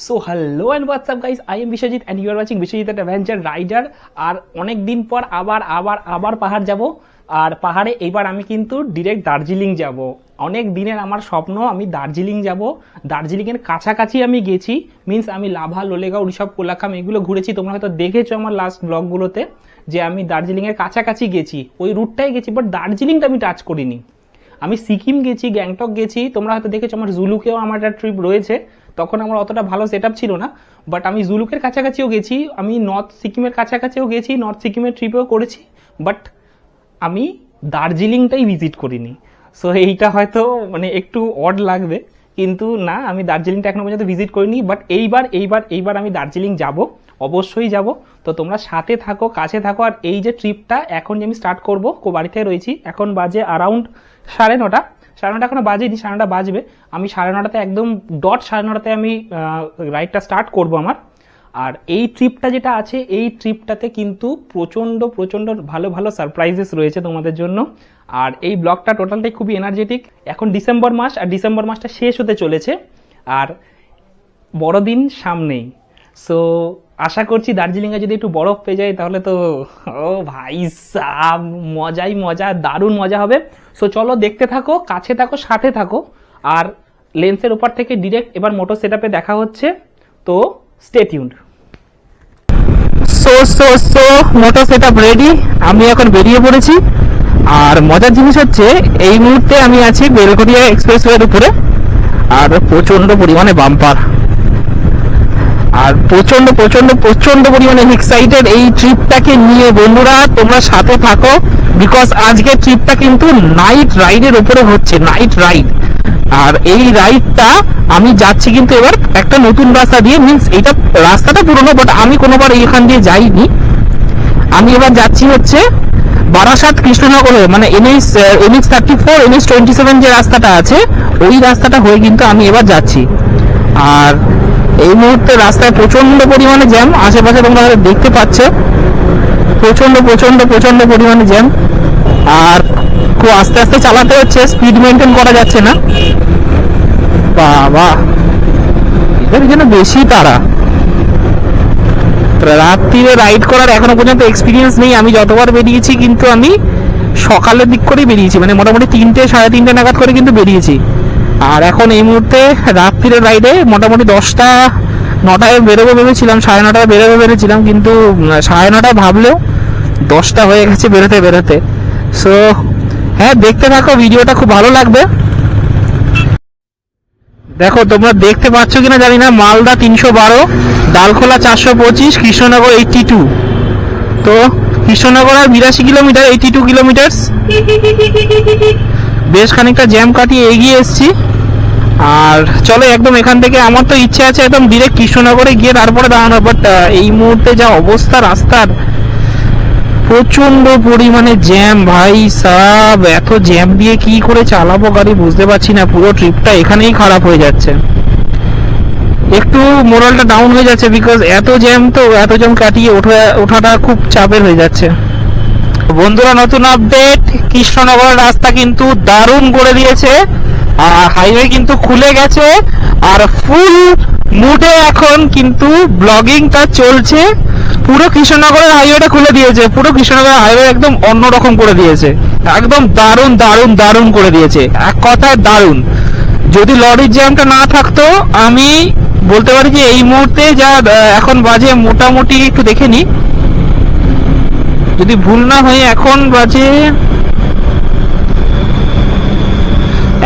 So hello and WhatsApp guys, I am Biswajit and you are watching Biswajit adventure rider. আর অনেক দিন পর আবার পাহাড় যাব। আর পাহাড়ে এইবার আমি কিন্তু ডিরেক্ট দার্জিলিং যাব। অনেক দিনের আমার স্বপ্ন, আমি দার্জিলিং যাব। দার্জিলিংয়ের কাছাকাছি আমি গেছি, মিন্স আমি লাভা, লোলেগাঁও, ঋষভ, কোলাখাম এগুলো ঘুরেছি। তোমরা হয়তো দেখেছো আমার লাস্ট ব্লগগুলোতে যে আমি দার্জিলিংয়ের কাছাকাছি গেছি, ওই রুটটাই গেছি, বাট দার্জিলিংটা আমি টাচ করিনি। আমি সিকিম গেছি, গ্যাংটক গেছি, তোমরা হয়তো দেখেছো আমার জুলুকেও আমার একটা ট্রিপ রয়েছে। তখন আমার অতটা ভালো সেট আপ ছিল না, বাট আমি জুলুকের কাছাকাছিও গেছি, আমি নর্থ সিকিমের কাছাকাছিও গেছি, নর্থ সিকিমের ট্রিপেও করেছি, বাট আমি দার্জিলিংটাই ভিজিট করিনি। সো এইটা হয়তো মানে একটু অড লাগবে, কিন্তু না, আমি দার্জিলিংটা এখনো পর্যন্ত ভিজিট করিনি। বাট এইবার আমি দার্জিলিং যাব, অবশ্যই যাব। তো তোমরা সাথে থাকো, কাছে থাকো। আর এই যে ট্রিপটা এখন যে আমি স্টার্ট করবো, বাড়িতে রয়েছি, এখন বাজে অ্যারাউন্ড 9:30। 9:30 এখনো বাজেনি, 9:30 বাজবে। আমি 9:30 একদম ডট 9:30 আমি রাইডটা স্টার্ট করব আমার। আর এই ট্রিপটা যেটা আছে, এই ট্রিপটাতে কিন্তু প্রচণ্ড ভালো ভালো সারপ্রাইজেস রয়েছে তোমাদের জন্য। আর এই ব্লগটা টোটালটাই খুবই এনার্জেটিক। এখন ডিসেম্বর মাস, আর ডিসেম্বর মাসটা শেষ হতে চলেছে, আর বড়দিন সামনেই। সো আশা করছি দার্জিলিংয়ে যদি একটু বরফ পেয়ে যায় তাহলে তো ও ভাই সাব, মজাই মজা, দারুণ মজা হবে। সো চলো দেখতে থাকো, কাছে থাকো, সাথে থাকো। আর লেন্সের উপর থেকে ডিরেক্ট এবার মোটর সেটআপে দেখা হচ্ছে, তো stay tuned. So motor setup ready, আমি এখন বেরিয়ে পড়েছি। আর মজার জিনিস হচ্ছে এই মুহূর্তে আমি আছি বেলঘরিয়া এক্সপ্রেসওয়ের উপরে, আর প্রচন্ড পরিমাণে বাম্পার, আর প্রচন্ড পরিমাণে এক্সাইটেড এই ট্রিপটাকে নিয়ে। বন্ধুরা তোমরা সাথে থাকো, বিকজ আজকে ট্রিপটা কিন্তু নাইট রাইডের উপরে হচ্ছে, নাইট রাইড। আর এই রাইডটা আমি যাচ্ছি কিন্তু এবার একটা নতুন রাস্তা দিয়ে, মিন্স এইটা রাস্তাটা পুরনো, বাট আমি কোনোবার এইখান দিয়ে যাইনি। আমি এবার যাচ্ছি হচ্ছে বারাসাত কৃষ্ণনগর হয়ে, মানে NH 34 NH 27 যে রাস্তাটা আছে, ওই রাস্তাটা হয়ে কিন্তু আমি এবার যাচ্ছি। আর এই মুহূর্তে রাস্তায় প্রচন্ড পরিমাণে জ্যাম, আশেপাশে তোমরা দেখতে পাচ্ছ প্রচন্ড পরিমাণে জ্যাম। আর খুব আস্তে আস্তে চালাতে হচ্ছে, স্পিড মেনটেন করা যাচ্ছে না। বাবা, এদের যেন বেশি তারা। রাত্রিরে রাইড করার এখনো পর্যন্ত এক্সপিরিয়েন্স নেই। আমি যতবার বেরিয়েছি কিন্তু আমি সকালের দিক করেই বেরিয়েছি, মানে মোটামুটি 3টে 3:30 নাগাদ করে কিন্তু বেরিয়েছি। আর এখন এই মুহূর্তে রাত্রিরে রাইডে মোটামুটি 9টায় বেরোবো ভেবেছিলাম, 9:30 বেরোবেছিলাম, কিন্তু 9:30 ভাবলেও 10টা হয়ে গেছে বেরোতে। সো হ্যাঁ, দেখতে থাকো, ভিডিওটা খুব ভালো লাগবে। দেখো তোমরা দেখতে পাচ্ছ কিনা জানি না, মালদা 312, ডালখোলা 425, কৃষ্ণনগর 82। তো কৃষ্ণনগর আর 82 কিলোমিটার, 82 কিলোমিটার। বেশ খানিকটা জ্যাম কাটিয়ে এগিয়ে এসছি। আর চলো একদম এখান থেকে, আমার তো ইচ্ছে আছে একদম ডিরেক্ট কৃষ্ণনগরে গিয়ে তারপরে দাঁড়ানো, বাট এই মুহূর্তে যা অবস্থা রাস্তার, প্রচন্ড পরিমাণে জ্যাম ভাই সাব। এত জ্যাম দিয়ে কি করে চালাবো গাড়ি বুঝতে পারছি না, পুরো ট্রিপটা এখানেই খারাপ হয়ে যাচ্ছে। একটু মোরালটা ডাউন হয়ে যাচ্ছে, বিকজ এত জ্যাম, তো এত জ্যাম কাটিয়ে ওঠাটা খুব চাপের হয়ে যাচ্ছে। বন্ধুরা নতুন আপডেট, কৃষ্ণনগরের রাস্তা কিন্তু দারুণ করে দিয়েছে, আর হাইওয়ে কিন্তু খুলে গেছে। আর ফুল মুডে এখন কিন্তু ব্লগিংটা চলছে। পুরো কৃষ্ণনগরের হাইওয়েটা খুলে দিয়েছে, পুরো কৃষ্ণনগরের হাইওয়ে একদম অন্যরকম করে দিয়েছে, একদম দারুণ করে দিয়েছে, এক কথায় দারুণ। যদি লরির জ্যামটা না থাকতো, আমি বলতে পারি যে এই মুহূর্তে যা এখন বাজে, মোটামুটি একটু দেখে নি, যদি ভুল না হয় এখন বাজে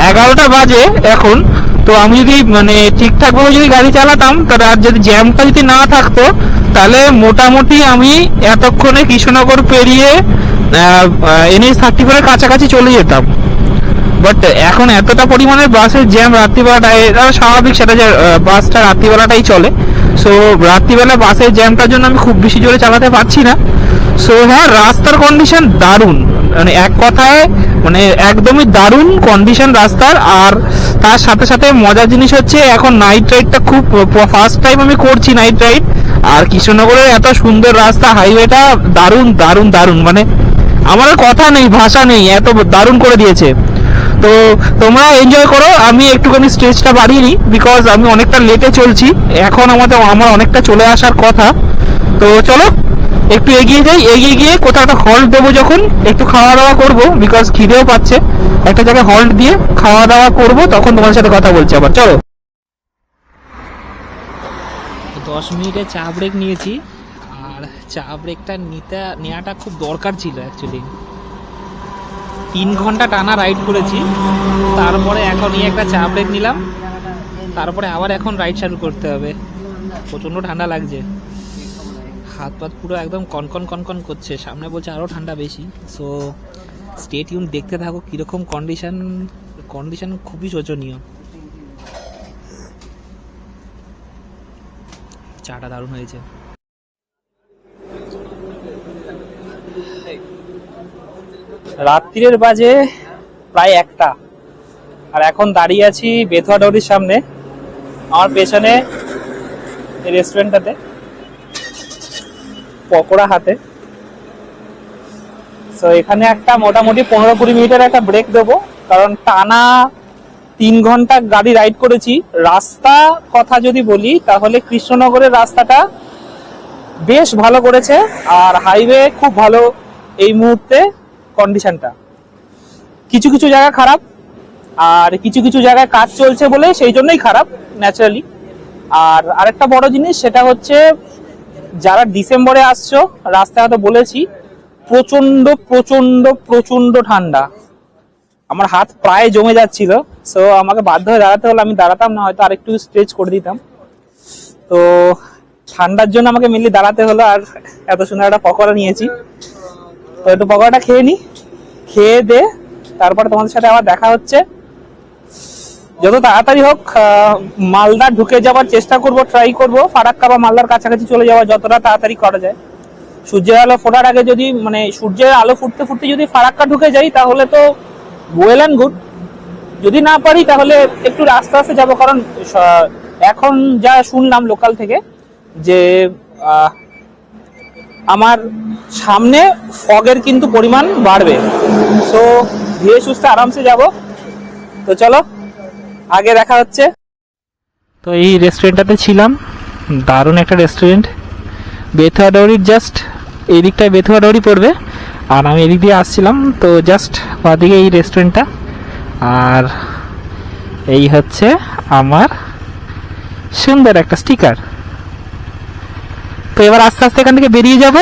11টা বাজে এখন। তো আমি যদি মানে ঠিকঠাক ভাবে যদি গাড়ি চালাতাম, তাহলে আর যদি জ্যামটা যদি না থাকতো, তাহলে মোটামুটি আমি এতক্ষণে কৃষ্ণনগর পেরিয়ে NH 34 এর কাছাকাছি চলে যেতাম। বাট এখন এতটা পরিমাণে বাসের জ্যাম রাত্রিবেলাটায়, স্বাভাবিক সেটা যে বাসটা রাত্রিবেলাটাই চলে। সো রাত্রিবেলা বাসের জ্যামটার জন্য আমি খুব বেশি জোরে চালাতে পারছি না। সো হ্যাঁ, রাস্তার কন্ডিশন দারুণ, মানে এক কথায় মানে একদমই দারুণ কন্ডিশন রাস্তার। আর তার সাথে সাথে মজার জিনিস হচ্ছে, এখন নাইট রাইডটা খুব ফার্স্ট টাইম আমি করছি নাইট রাইড। আর কৃষ্ণনগরের এত সুন্দর রাস্তা, হাইওয়েটা দারুণ, মানে আমার কথা নেই, ভাষা নেই, এত দারুণ করে দিয়েছে। তো তোমরা এনজয় করো, আমি একটুখানি স্টেজটা বাড়িয়ে নিই বিকজ আমি অনেকটা লেটে চলছি, এখন আমার অনেকটা চলে আসার কথা। তো চলো একটু এগিয়ে যাই, এগিয়ে গিয়ে কোথাও একটা হল্ট দেবো, যখন একটু খাওয়া দাওয়া করবো বিকজ খিদেও পাচ্ছে, একটা জায়গায় হল্ট দিয়ে খাওয়া দাওয়া করবো, তখন তোমার সাথে কথা বলছি আবার। চলো। 10 মিনিটে চা ব্রেক নিয়েছি, আর চা ব্রেকটা নেওয়াটা খুব দরকার ছিল অ্যাকচুয়ালি। 3 ঘন্টা টানা রাইড করেছি, তারপরে এখনই একটা চা ব্রেক নিলাম, তারপরে আবার এখন রাইড চালু করতে হবে। প্রচণ্ড ঠান্ডা লাগছে, হাত পাত পুরো একদম কনকন কনকন করছে, সামনে বলছে আরও ঠান্ডা বেশি। সো স্টে টিউন, দেখতে থাকো কীরকম কন্ডিশন খুবই শোচনীয়। চাটা দারুণ হয়েছে। রাত্রির বাজে প্রায় 1টা, আর এখন দাঁড়িয়ে আছি বেথুয়া ডৌরির সামনে। আমার পেছনে এই রেস্টুরেন্টটাতে পকোড়া হাতে। সো এখানে একটা মোটামুটি 15-20 মিনিটের একটা ব্রেক দেবো, কারণ টানা 3 ঘন্টা গাড়ি রাইড করেছি। রাস্তা কথা যদি বলি তাহলে কৃষ্ণনগরের রাস্তাটা বেশ ভালো করেছে, আর হাইওয়ে খুব ভালো এই মুহূর্তে কন্ডিশনটা। কিছু কিছু জায়গা খারাপ, আর কিছু কিছু জায়গায় কাজ চলছে বলে সেই জন্যই খারাপ ন্যাচারালি। আর আরেকটা বড় জিনিস সেটা হচ্ছে, যারা ডিসেম্বরে আসছো, রাস্তায় হয়তো বলেছি, প্রচন্ড প্রচন্ড প্রচন্ড ঠান্ডা। আমার হাত প্রায় জমে যাচ্ছিল, সো আমাকে বাধ্য হয়ে দাঁড়াতে হলো। আমি দাঁড়াতাম না, হয়তো আরেকটু স্ট্রেচ করে দিতাম। তো ঠান্ডার জন্য আমাকে মেনলি দাঁড়াতে হলো, আর এত সুন্দর একটা পকোড়া নিয়েছি। তো একটু পকোড়াটা খেয়ে নি, খেয়ে দে তারপরে তোমাদের সাথে আবার দেখা হচ্ছে। যত তাড়াতাড়ি হোক মালদা ঢুকে যাওয়ার চেষ্টা করব, ট্রাই করব ফারাক্কা বা মালদার কাছাকাছি চলে যাওয়া যতটা তাড়াতাড়ি করা যায়। সূর্যের আলো ফোটার আগে যদি, মানে সূর্যের আলো ফুটতে ফুটতে যদি ফারাক্কা ঢুকে যাই তাহলে তো ওয়েল অ্যান্ড গুড। যদি না পারি তাহলে একটু আস্তে আস্তে যাবো, কারণ এখন যা শুনলাম লোকাল থেকে যে আমার সামনে ফগের কিন্তু পরিমাণ বাড়বে। সো ধীরে সুস্থে আরামসে যাব। তো চলো আগে দেখা হচ্ছে। তো এই রেস্টুরেন্টটাতে ছিলাম, দারুণ একটা রেস্টুরেন্ট। বেথুয়া ডৌরির জাস্ট এই দিকটায় বেথুয়া ডৌরি পড়বে, আর আমি এদিক দিয়ে আসছিলাম। তো জাস্ট ওদিকে এই রেস্টুরেন্টটা, আর এই হচ্ছে আমার সুন্দর একটা স্টিকার। তো এবার আস্তে আস্তে এখান থেকে বেরিয়ে যাব,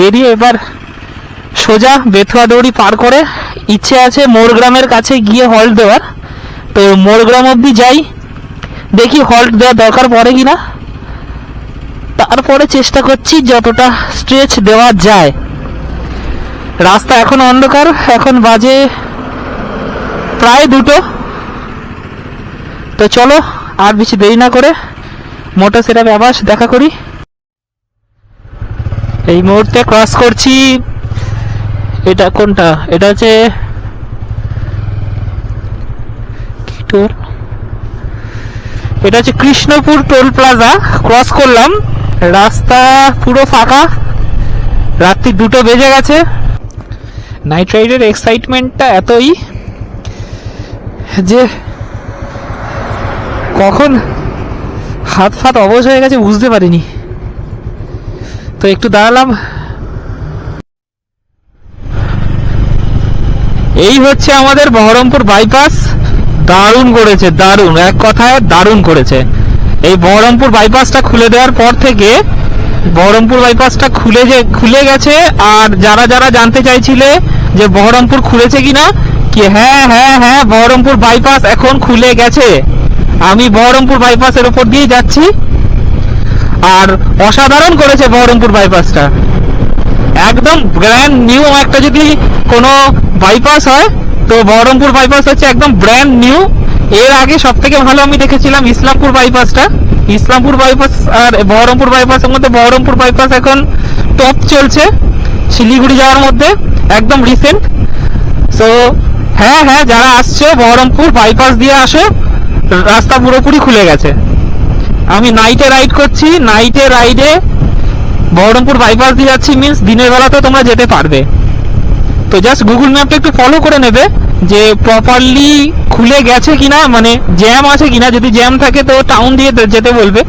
বেরিয়ে এবার সোজা বেথুয়া ডৌরি পার করে ইচ্ছে আছে মোরগ্রামের কাছে গিয়ে হল্ট দেওয়ার। তো মোরগ্রাম অবধি যাই, দেখি হল্ট দেওয়ার দরকার পড়ে কিনা, তারপরে চেষ্টা করছি যতটা স্ট্রেচ দেওয়া যায়। রাস্তা এখন অন্ধকার, এখন বাজে প্রায় 2টো। তো চলো আর বেশি দেরি না করে মোটর সেটআপে আবার দেখা করি। এই মুহূর্তে ক্রস করছি, এটা কোনটা, এটা হচ্ছে কি টোল, এটা হচ্ছে কৃষ্ণপুর টোল প্লাজা। ক্রস করলাম, রাস্তা পুরো ফাঁকা, রাত্রি 2টো বেজে গেছে। নাইট রাইডের এক্সাইটমেন্টটা এতই যে কখন হাত ফাত অবশ হয়ে গেছে বুঝতে পারিনি। তো একটু দাঁড়ালাম। এই হচ্ছে আমাদের বহরমপুর বাইপাস। দারুণ করেছে, দারুণ, এক কথায় দারুণ করেছে। এই বহরমপুর বাইপাসটা খুলে দেওয়ার পর থেকে বহরমপুর বাইপাসটা খুলে গেছে। আর যারা যারা জানতে চাইছিলে যে বহরমপুর খুলেছে কিনা, কি হ্যাঁ হ্যাঁ হ্যাঁ, বহরমপুর বাইপাস এখন খুলে গেছে। আমি বহরমপুর বাইপাসের উপর দিয়ে যাচ্ছি, আর অসাধারণ করেছে বহরমপুর বাইপাসটা। একদম ব্র্যান্ড নিউ একটা যদি কোনো বাইপাস হয় তো বহরমপুর বাইপাস হচ্ছে একদম ব্র্যান্ড নিউ। এর আগে সব থেকে ভালো আমি দেখেছিলাম ইসলামপুর বাইপাসটা। ইসলামপুর বাইপাস আর বহরমপুর বাইপাসের মধ্যে বহরমপুর বাইপাস এখন টপ চলছে শিলিগুড়ি যাওয়ার মধ্যে, একদম রিসেন্ট। সো হ্যাঁ হ্যাঁ, যারা আসছে বহরমপুর বাইপাস দিয়ে আসো, রাস্তা পুরোপুরি খুলে গেছে। আমি নাইটে রাইড করছি, নাইটে রাইডে বহরমপুর বাইপাস দিয়ে যাচ্ছি, মিন্স দিনের বেলাতেও তোমরা যেতে পারবে। তো জাস্ট গুগল ম্যাপটা একটু ফলো করে নেবে যে প্রপারলি খুলে গেছে কিনা, মানে জ্যাম আছে কিনা। যদি জ্যাম থাকে তো টাউন দিয়ে যেতে বলবে,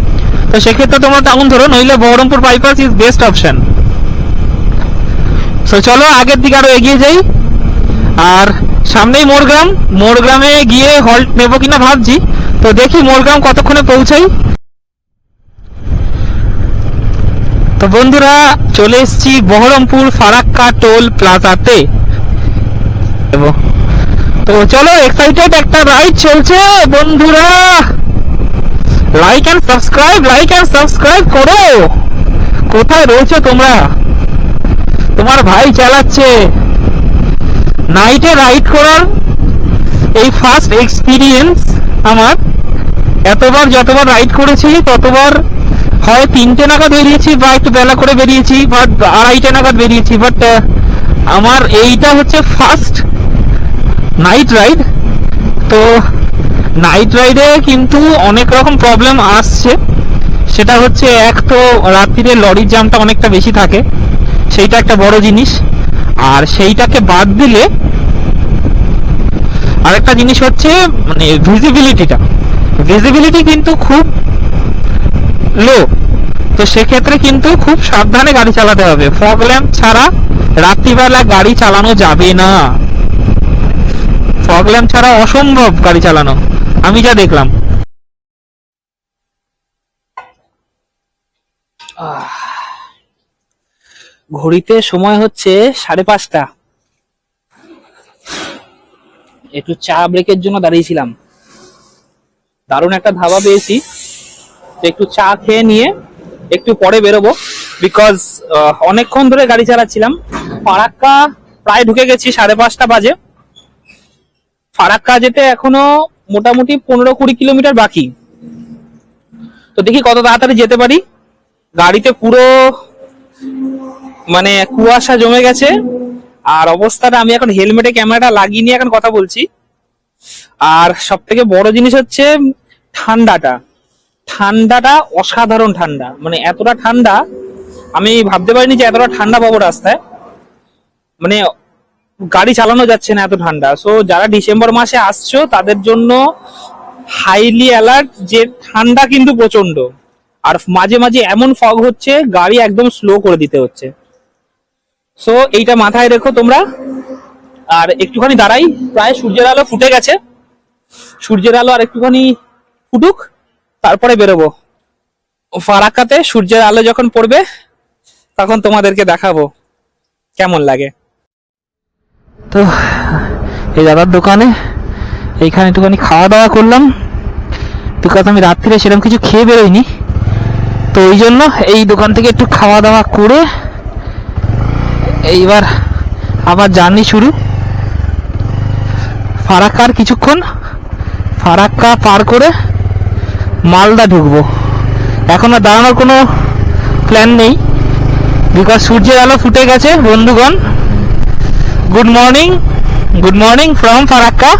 তো সেক্ষেত্রে তোমরা টাউন ধরো, নইলে Baharampur bypass is best option. তো চলো আগের দিকে আরো এগিয়ে যাই। আর সামনেই মোরগ্রাম, মোরগ্রামে গিয়ে হল্ট নেবো কিনা ভাবছি। তো দেখি মোরগ্রাম কতক্ষণে পৌঁছাই। তো বন্ধুরা চলে এসেছি বহরমপুর ফারাক্কা টোল প্লাজাতে। তো চলো, এক্সাইটেড একটা রাইড চলছে বন্ধুরা। লাইক এন্ড সাবস্ক্রাইব করো। কোথায় রয়েছে তোমরা? তোমার ভাই চালাচ্ছে। নাইটে রাইড করার এই ফার্স্ট এক্সপিরিয়েন্স আমার। এতবার যতবার রাইড করেছি ততবার হয় 3টে নাগাদ বেরিয়েছি, বা একটু বেলা করে বেরিয়েছি, বা 2:30টে নাগাদ বেরিয়েছি। বাট আমার এইটা হচ্ছে ফার্স্ট নাইট রাইড। তো নাইট রাইডে কিন্তু অনেক রকম প্রবলেম আসছে। সেটা হচ্ছে, এক তো রাত্রিরে লরির জ্যামটা অনেকটা বেশি থাকে, সেইটা একটা বড় জিনিস। আর সেইটাকে বাদ দিলে আরেকটা জিনিস হচ্ছে মানে ভিজিবিলিটি কিন্তু খুব লো। তো সেক্ষেত্রে কিন্তু খুব সাবধানে গাড়ি চালাতে হবে। ফগ ল্যাম্প ছাড়া রাত্রিবেলা গাড়ি চালানো যাবে না। ফগ ল্যাম্প ছাড়া অসম্ভব গাড়ি চালানো, আমি যা দেখলাম। ঘড়িতে সময় হচ্ছে 5:30। একটু চা ব্রেকের জন্য দাঁড়িয়েছিলাম। দারুণ একটা ধাবা পেয়েছি, তো একটু চা খেয়ে নিয়ে একটু পরে বেরোবো। বিকজ অনেকক্ষণ ধরে গাড়ি চালাচ্ছিলাম। ফারাক্কা প্রায় ঢুকে গেছি, 5:30 বাজে। ফারাক্কা যেতে এখনো মোটামুটি 15-20 কিলোমিটার বাকি। তো দেখি কত তাড়াতাড়ি যেতে পারি। গাড়িতে পুরো মানে কুয়াশা জমে গেছে। আর অবস্থাটা, আমি এখন হেলমেটে ক্যামেরাটা লাগিয়ে নিয়ে এখন কথা বলছি। আর সব থেকে বড় জিনিস হচ্ছে ঠান্ডাটা অসাধারণ ঠান্ডা। মানে এতটা ঠান্ডা আমি ভাবতে পারিনি যে এতটা ঠান্ডা পাবো রাস্তায়। মানে গাড়ি চালানো যাচ্ছে না, এত ঠান্ডা। সো যারা ডিসেম্বর মাসে আসছো তাদের জন্য হাইলি অ্যালার্ট, যে ঠান্ডা কিন্তু প্রচন্ড। আর মাঝে মাঝে এমন ফগ হচ্ছে, গাড়ি একদম স্লো করে দিতে হচ্ছে। সো এইটা মাথায় রেখো তোমরা। আর একটুখানি দাঁড়াই, প্রায় সূর্যের আলো ফুটে গেছে। সূর্যের আলো আর একটুখানি ফুটুক, তারপরে বেরোবো। ফারাক্কাতে সূর্যের আলো যখন পড়বে তখন তোমাদেরকে দেখাবো কেমন লাগে। তো এই দাদার দোকানে এইখানে একটুখানি খাওয়া দাওয়া করলাম, বিকজ আমি রাত্রিরে সেরকম কিছু খেয়ে বেরোইনি। তো ওই জন্য এই দোকান থেকে একটু খাওয়া দাওয়া করে এইবার আবার জার্নি শুরু। ফারাক্কার কিছুক্ষণ, ফারাক্কা পার করে মালদা ঢুকবো। এখন আর দাঁড়ানোর কোনো প্ল্যান নেই, বিকজ সূর্যের আলো ফুটে গেছে বন্ধুগণ। Good morning from Farakka.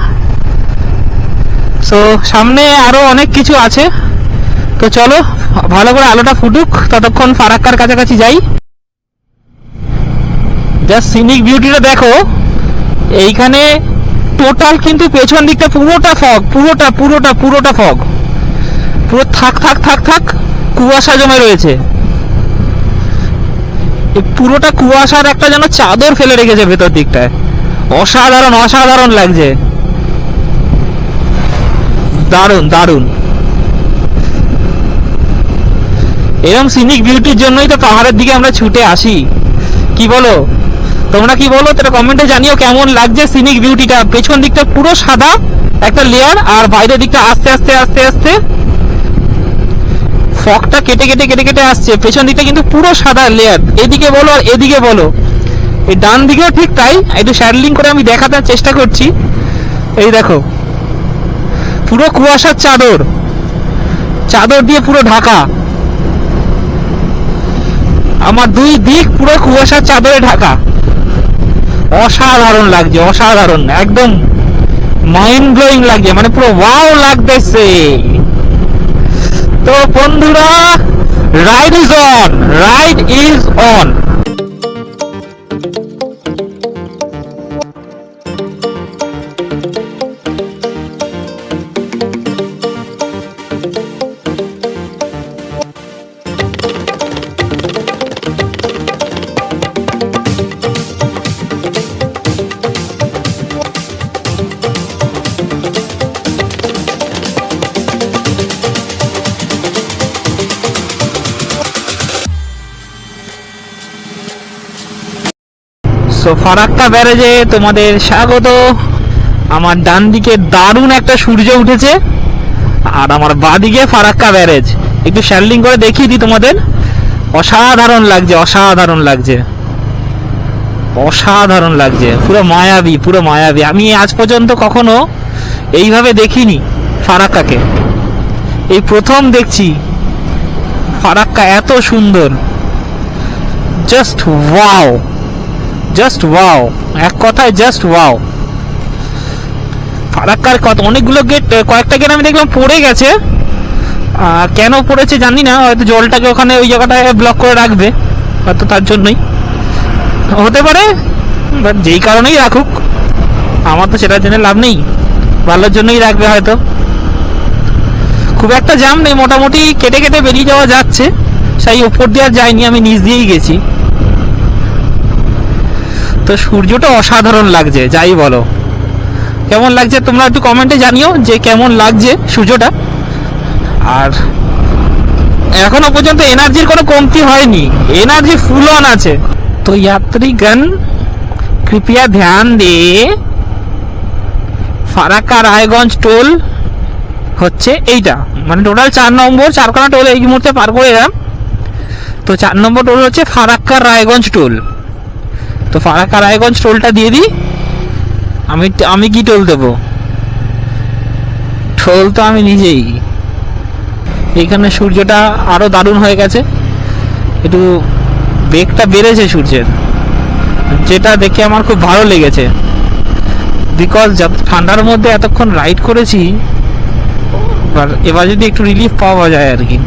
So সামনে আরো অনেক কিছু আছে, তো চলো ভালো করে আলোটা ফুটুক, ততক্ষণ ফারাক্কার কাছাকাছি যাই। জাস্ট সিনিক বিউটিটা দেখো। এইখানে টোটাল কিন্তু পেছন দিকটা পুরোটা ফগ, পুরোটা ফগ, পুরো থাক কুয়াশা জমে রয়েছে। পুরোটা কুয়াশার একটা যেন চাদর ফেলে রেখেছে ভেতর দিকটায়। অসাধারণ লাগছে, দারুণ। এরকম সিনিক বিউটির জন্যই তো পাহাড়ের দিকে আমরা ছুটে আসি। কি বলো তোমরা, কি বলো তোমরা কমেন্টে জানিও কেমন লাগছে সিনিক বিউটিটা। পেছন দিকটা পুরো সাদা একটা লেয়ার, আর বাইরের দিকটা আস্তে ফগটা কেটে আসছে। পেছন দিকটা কিন্তু পুরো সাদা লেয়ার, এদিকে বলো আর এদিকে বলো। এই ডান দিকেও ঠিক তাই। একটু শ্যাডলিং করে আমি দেখাতে চেষ্টা করছি। এই দেখো, পুরো কুয়াশার চাদর দিয়ে পুরো ঢাকা। আমার দুই দিক পুরো কুয়াশার চাদরে ঢাকা। অসাধারণ লাগছে, একদম মাইন্ড ব্লোয়িং লাগছে, মানে পুরো ওয়াও লাগতেছে। তো বন্ধুরা, ride is on. So Farakka ব্যারেজে তোমাদের স্বাগত। আমার ডান দিকে দারুণ একটা সূর্য উঠেছে, আর আমার বাঁদিকে ফারাক্কা ব্যারেজ। একটু শ্যাল্ডিং করে দেখিয়ে দিই তোমাদের। অসাধারণ লাগছে, অসাধারণ লাগছে, অসাধারণ লাগছে, পুরো মায়াবী, পুরো মায়াবী। আমি আজ পর্যন্ত কখনো এইভাবে দেখিনি ফারাক্কাকে, এই প্রথম দেখছি ফারাক্কা এত সুন্দর। জাস্ট ওয়াও, জাস্ট ওয়াও, এক কথায় জাস্ট ওয়াও। ফারাক্কার কত অনেকগুলো গেট, কয়েকটা গেট আমি দেখলাম পড়ে গেছে। কেন পড়েছে জানি না, হয়তো জলটাকে ওখানে ওই জায়গাটায় ব্লক করে রাখবে, হয়তো তার জন্যই হতে পারে। বাট যেই কারণেই রাখুক, আমার তো সেটার জন্য লাভ নেই, ভালোর জন্যই রাখবে হয়তো। খুব একটা জ্যাম নেই, মোটামুটি কেটে কেটে বেরিয়ে যাওয়া যাচ্ছে। সেই উপর দিয়ে আর যাইনি, আমি নিচ দিয়েই গেছি। তো সূর্যটা অসাধারণ লাগছে, যাই বলো। কেমন লাগছে তোমরা একটু কমেন্টে জানিও যে কেমন লাগছে সূর্যটা। আর এখনো পর্যন্ত এনার্জির কোনো কমতি হয়নি, এনার্জি ফুল অন আছে। তো यात्रीगण कृपया ध्यान दे, ফারাক্কা রায়গঞ্জ টোল হচ্ছে এইটা, মানে টোটাল 4 নম্বর, 4খানা টোল এই মুহূর্তে পার করে এলাম। তো 4 নম্বর টোল হচ্ছে ফারাক্কা রায়গঞ্জ টোল। তো ফারাক্কা রায়গঞ্জ টোলটা দিয়ে দিই। আমি কি টোল দেবো? টোল তো আমি নিজেই। এইখানে সূর্যটা আরো দারুণ হয়ে গেছে, একটু বেগটা বেড়েছে সূর্যের, যেটা দেখে আমার খুব ভালো লেগেছে। বিকজ ঠান্ডার মধ্যে এতক্ষণ রাইড করেছি, এবার যদি একটু রিলিফ পাওয়া যায় আর কি।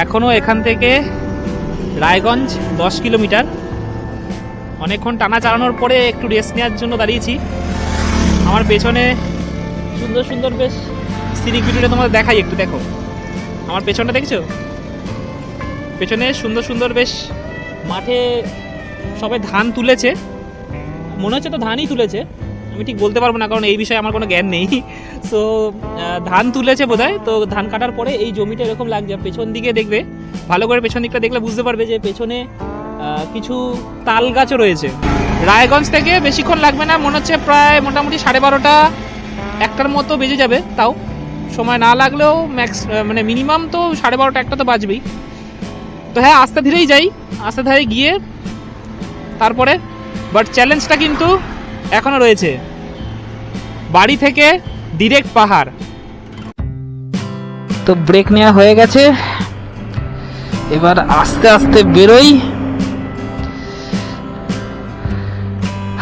এখনও এখান থেকে রায়গঞ্জ 10 কিলোমিটার। অনেকক্ষণ টানা চালানোর পরে একটু রেস্ট নেওয়ার জন্য দাঁড়িয়েছি। আমার পেছনে সুন্দর সুন্দর বেশ সিনিক ভিডিওটা তোমাদের দেখাই, একটু দেখো। আমার পেছনটা দেখছো? পেছনে সুন্দর সুন্দর বেশ মাঠে সবাই ধান তুলেছে, মনে হচ্ছে তো ধানই তুলেছে, আমি ঠিক বলতে পারবো না কারণ এই বিষয়ে আমার কোনো জ্ঞান নেই। সো ধান তুলেছে বোধহয়। তো ধান কাটার পরে এই জমিটা এরকম লাগছে। পেছন দিকে দেখবে, ভালো করে পেছন দিকটা দেখলে বুঝতে পারবে যে পেছনে কিছু তাল গাছও রয়েছে। রায়গঞ্জ থেকে বেশিক্ষণ লাগবে না, মনে হচ্ছে প্রায় মোটামুটি 12:30 1টার মতো বেজে যাবে। তাও সময় না লাগলেও মানে মিনিমাম তো 12:30 1টা তো বাজবেই। তো হ্যাঁ, আস্তে ধীরেই যাই, আস্তে ধীরে গিয়ে তারপরে। বাট চ্যালেঞ্জটা কিন্তু এখনো রয়েছে, বাড়ি থেকে ডিরেক্ট পাহাড়। তো ব্রেক নেওয়া হয়ে গেছে, এবার আস্তে আস্তে বেরোই।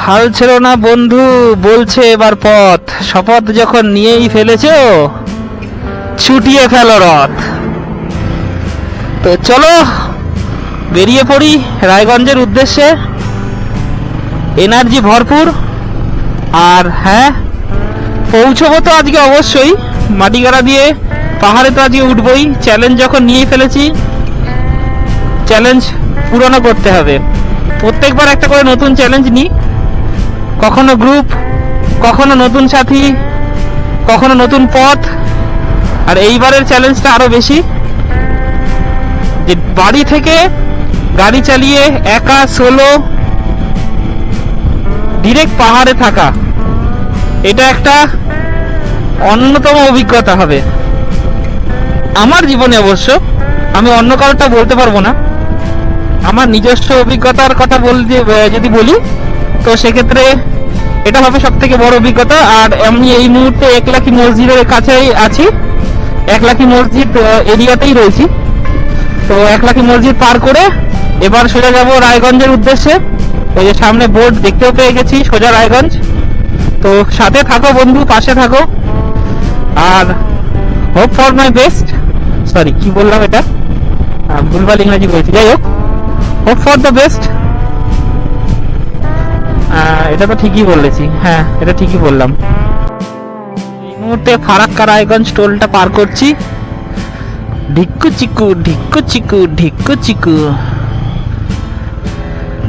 হাল ছেড়ো না বন্ধু, বলছে এবার পথ। শপথ যখন নিয়েই ফেলেছো, ছুটিয়ে ফেলো রথ। তো চলো বেরিয়ে পড়ি রায়গঞ্জের উদ্দেশ্যে, এনার্জি ভরপুর। আর হ্যাঁ, পৌঁছবো তো আজকে অবশ্যই, মাটিগাড়া দিয়ে পাহাড়ে তো আজকে উঠবই। চ্যালেঞ্জ যখন নিয়ে ফেলেছি, চ্যালেঞ্জ পূরণ করতে হবে। প্রত্যেকবার একটা করে নতুন চ্যালেঞ্জ নিই, কখনো গ্রুপ, কখনো নতুন সাথী, কখনো নতুন পথ। আর এইবারের চ্যালেঞ্জটা আরো বেশি, যে বাড়ি থেকে গাড়ি চালিয়ে একা সোলো ডিরেক্ট পাহাড়ে থাকা। এটা একটা অন্যতম অভিজ্ঞতা হবে আমার জীবনে অবশ্য। আমি অন্য কারোটা বলতে পারবো না। আমার নিজস্ব অভিজ্ঞতার কথা বলতে যদি বলি, তো সেক্ষেত্রে এটা হবে সব থেকে বড় অভিজ্ঞতা। আর আমি এই মুহূর্তে একলাখি মসজিদের কাছেই আছি, একলাখি মসজিদ এরিয়াতেই রয়েছি। তো একলাখি মসজিদ পার করে এবার সোজা যাব রায়গঞ্জের উদ্দেশ্যে। ওই যে সামনে বোর্ড দেখতেও পেয়ে গেছি, সোজা রায়গঞ্জ। তো সাথে থাকো বন্ধু, পাশে থাকো। আর hope for my best, sorry কি বললাম এটা, ভুলভাল ইংরেজি বলছি, যাই হোক, হোপ ফর দ্য বেস্ট। এটা তো ঠিকই বলেছি, হ্যাঁ এটা ঠিকই বললাম। এই মুহূর্তে ফারাক্কা রায়গঞ্জ টোলটা পার করছি। ঢিক্কু চিকু ঢিক্কু চিকু ঢিক্কু চিকু,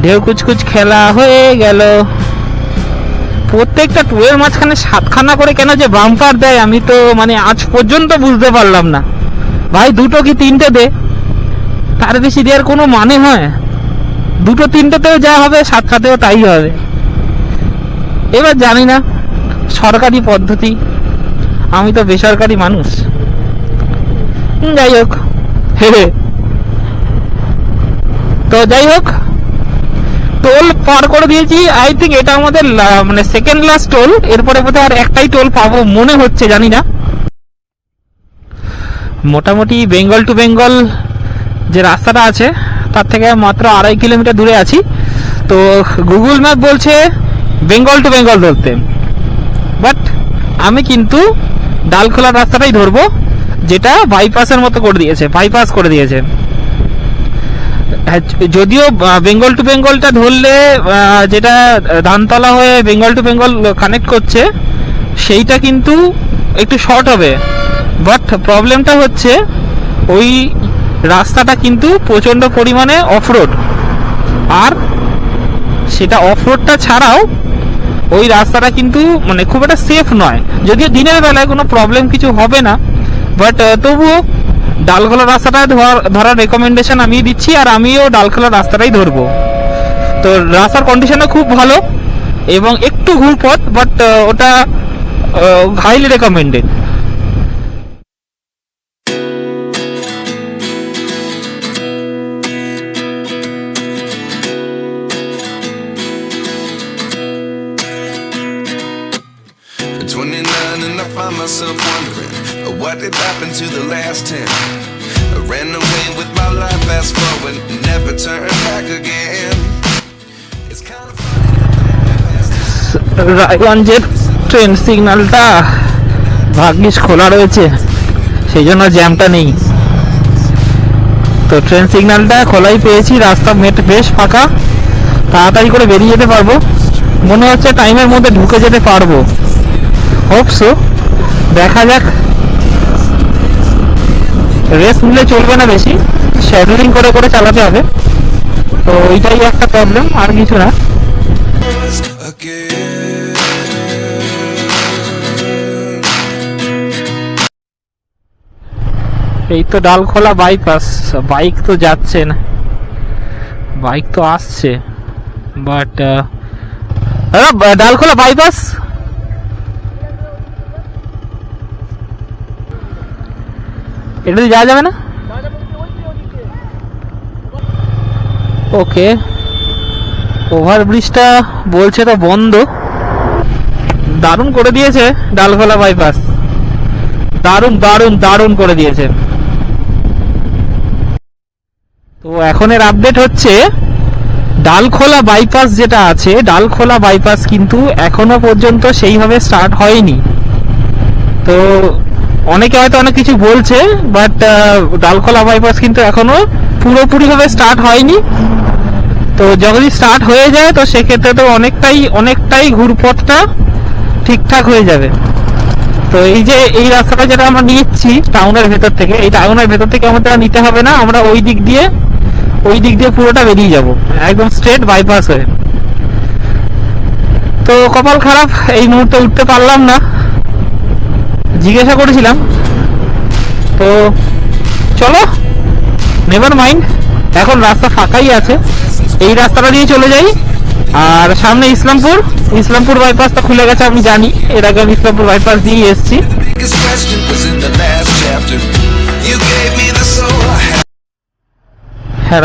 ঢেউ কুচকুচ খেলা হয়ে গেল। প্রত্যেকটা টুয়ের মাঝখানে 7খানা করে কেন যে বাম্পার দেয় আমি তো মানে আজ পর্যন্ত বুঝতে পারলাম না। ভাই 2টো কি 3টে দে, তার বেশি দেওয়ার কোনো মানে হয়? 2টো 3টেতেও যা হবে 7টাতেও তাই হবে। এবার জানি না, সরকারি পদ্ধতি, আমি তো বেসরকারি মানুষ। যাই হোক, তো যাই হোক, টোল পার করে দিয়েছি। আই থিঙ্ক এটা আমাদের মানে সেকেন্ড লাস্ট টোল। এরপরে বোধহয় আর একটাই টোল পাবো মনে হচ্ছে, জানি না। মোটামুটি বেঙ্গল টু বেঙ্গল যে রাস্তাটা আছে তার থেকে মাত্র 2.5 কিলোমিটার দূরে আছি। তো গুগল ম্যাপ বলছে বেঙ্গল টু বেঙ্গল ধরতে, বাট আমি কিন্তু ডালখোলার রাস্তাটাই ধরবো, যেটা বাইপাসের মতো করে দিয়েছে, বাইপাস করে দিয়েছে। যদিও বেঙ্গল টু বেঙ্গলটা ধরলে যেটা ধানতলা হয়ে বেঙ্গল টু বেঙ্গল কানেক্ট করছে সেইটা কিন্তু একটু শর্ট হবে, বাট প্রবলেমটা হচ্ছে ওই রাস্তাটা কিন্তু প্রচণ্ড পরিমাণে অফরোড। আর সেটা অফরোডটা ছাড়াও ওই রাস্তাটা কিন্তু মানে খুব একটা সেফ নয়। যদিও দিনের বেলায় কোনো প্রবলেম কিছু হবে না, বাট তবুও ডালখোলা রাস্তাটা ধরার রেকমেন্ডেশন আমি দিচ্ছি, আর আমিও ডালখোলা রাস্তাটাই ধরবো। তো রাস্তার কন্ডিশনও খুব ভালো এবং একটু ঘুরপথ, বাট ওটা highly recommended. Myself wondering what did happen to the last 10. I ran away with my life, fast forward, never turn back again. It's kind of funny. রায়গঞ্জের ট্রেন সিগন্যালটা ভাগ্যিস খোলা রয়েছে, সেই জন্য জ্যামটা নেই। তো ট্রেন সিগন্যালটা খোলাই পেয়েছি, রাস্তা বেশ ফাঁকা, তাড়াতাড়ি করে বেরিয়ে যেতে পারবো। মনে হচ্ছে টাইমের মধ্যে ঢুকে যেতে পারবো, হোপসো। দেখা যাক, রেস্ট নিলে চলবে না বেশি, শ্যাডুলিং করে করে চালাতে হবে। তো ওইটাই একটা প্রবলেম, আর কিছু না। এই তো ডালখোলা বাইপাস, বাইক তো যাচ্ছে না, বাইক তো আসছে, বাট ডালখোলা বাইপাস এটা যাওয়া যাবে না। ওকে, ওভারব্রিজটা বলছে তো বন্ধ। দারুণ করে দিয়েছে ডালখোলা বাইপাস, দারুণ দারুণ দারুণ করে দিয়েছে। তো এখন এর আপডেট হচ্ছে ডালখোলা বাইপাস যেটা আছে, ডালখোলা বাইপাস কিন্তু এখনো পর্যন্ত সেইভাবে স্টার্ট হয়নি। তো অনেকে হয়তো অনেক কিছু বলছে, বাট ডালখোলা বাইপাস কিন্তু এখনো পুরোপুরিভাবে স্টার্ট হয়নি। তো যদি স্টার্ট হয়ে যায় তো সেক্ষেত্রে তো অনেকটাই ঘুরপথটা ঠিকঠাক হয়ে যাবে। তো এই যে এই রাস্তাটা যেটা আমরা নিচ্ছি টাউনের ভেতর থেকে, এই টাউনের ভেতর থেকে আমাদের নিতে হবে না, আমরা ওই দিক দিয়ে পুরোটা বেরিয়ে যাব একদম স্ট্রেট বাইপাস হয়ে। তো কপাল খারাপ, এই মুহূর্তে উঠতে পারলাম না, জিজ্ঞাসা করেছিলাম। তো চলো, নেভার মাইন্ড, এখন রাস্তা ফাঁকাই আছে, এই রাস্তাটা দিয়ে চলে যাই। আর সামনে ইসলামপুর বাইপাসটা খুলে গেছে, আমি জানি, এর আগে আমি ইসলামপুর বাইপাস দিয়ে এসেছি।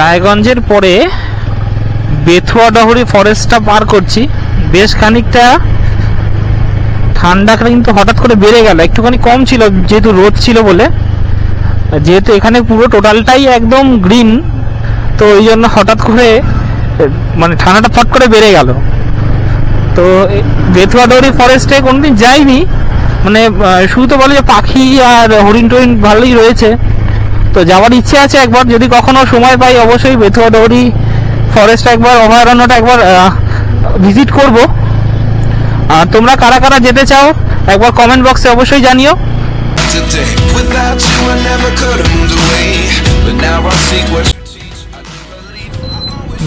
রায়গঞ্জের পরে বেথুয়া ডহরি ফরেস্টটা পার করছি। বেশ খানিকটা ঠান্ডা কিন্তু হঠাৎ করে বেড়ে গেল, একটুখানি কম ছিল যেহেতু রোদ ছিল বলে, যেহেতু এখানে পুরো টোটালটাই একদম গ্রিন, তো ওই জন্য হঠাৎ করে মানে ঠান্ডাটা ফট করে বেড়ে গেল। তো বেথুয়া ডহরি ফরেস্টে কোনোদিন যাইনি, মানে শুধু তো বলে যে পাখি আর হরিণ টরিণ ভালোই রয়েছে, তো যাওয়ার ইচ্ছে আছে একবার, যদি কখনো সময় পাই অবশ্যই বেথুয়া ডহরি ফরেস্ট একবার, অভয়ারণ্যটা একবার ভিজিট করব। আর তোমরা কারা কারা যেতে চাও একবার কমেন্ট বক্সে অবশ্যই জানিও। Today, without you, I never could have moved away. But now I see what you teach.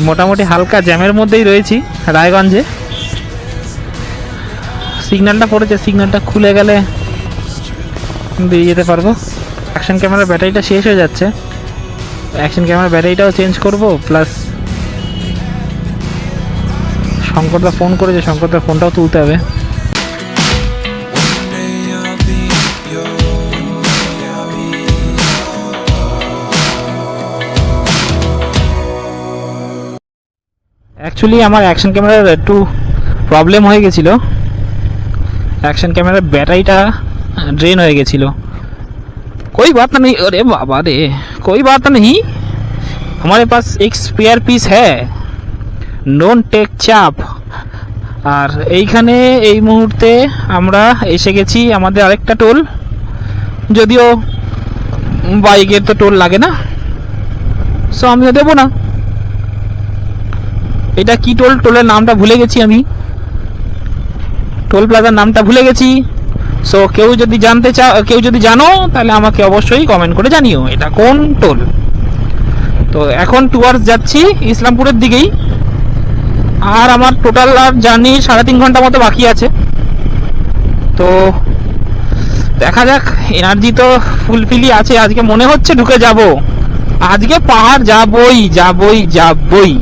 মোটামুটি হালকা জ্যামের মধ্যেই রয়েছি রায়গঞ্জে। সিগন্যালটা পড়েছে, সিগন্যালটা খুলে গেলে বেরিয়ে যেতে পারবো। অ্যাকশন ক্যামেরার ব্যাটারিটা শেষ হয়ে যাচ্ছে, অ্যাকশন ক্যামেরার ব্যাটারিটাও চেঞ্জ করব। প্লাস শঙ্করদা ফোন করেছে, শঙ্করদার ফোনটাও তুলতে হবে। অ্যাকচুয়ালি আমার অ্যাকশন ক্যামেরার একটু প্রবলেম হয়ে গেছিলো, অ্যাকশন ক্যামেরার ব্যাটারিটা ड्रेन হয়ে গেছিলো। कोई बात नहीं, अरे बाबा रे, कोई बात नहीं, हमारे पास एक स्पेयर पीस है, डोंट टेक चाप। আর এইখানে এই মুহূর্তে আমরা এসে গেছি আমাদের আরেকটা টোল, যদিও বাইকের তো টোল লাগে না, সো আমিও দেবো না। এটা কি টোল, টোলের নামটা ভুলে গেছি আমি, টোল প্লাজার নামটা ভুলে গেছি। সো কেউ যদি জানতে চাও, কেউ যদি জানো তাহলে আমাকে অবশ্যই কমেন্ট করে জানিও এটা কোন টোল। তো এখন টুয়ার্স যাচ্ছি ইসলামপুরের দিকেই, আর আমার টোটাল আর জার্নি 3.5 ঘন্টা মতো বাকি আছে। তো দেখা যাক, এনার্জি তো ফুলফিলই আছে, আজকে মনে হচ্ছে ঢুকে যাব, আজকে পাহাড় যাবই যাবই যাবই,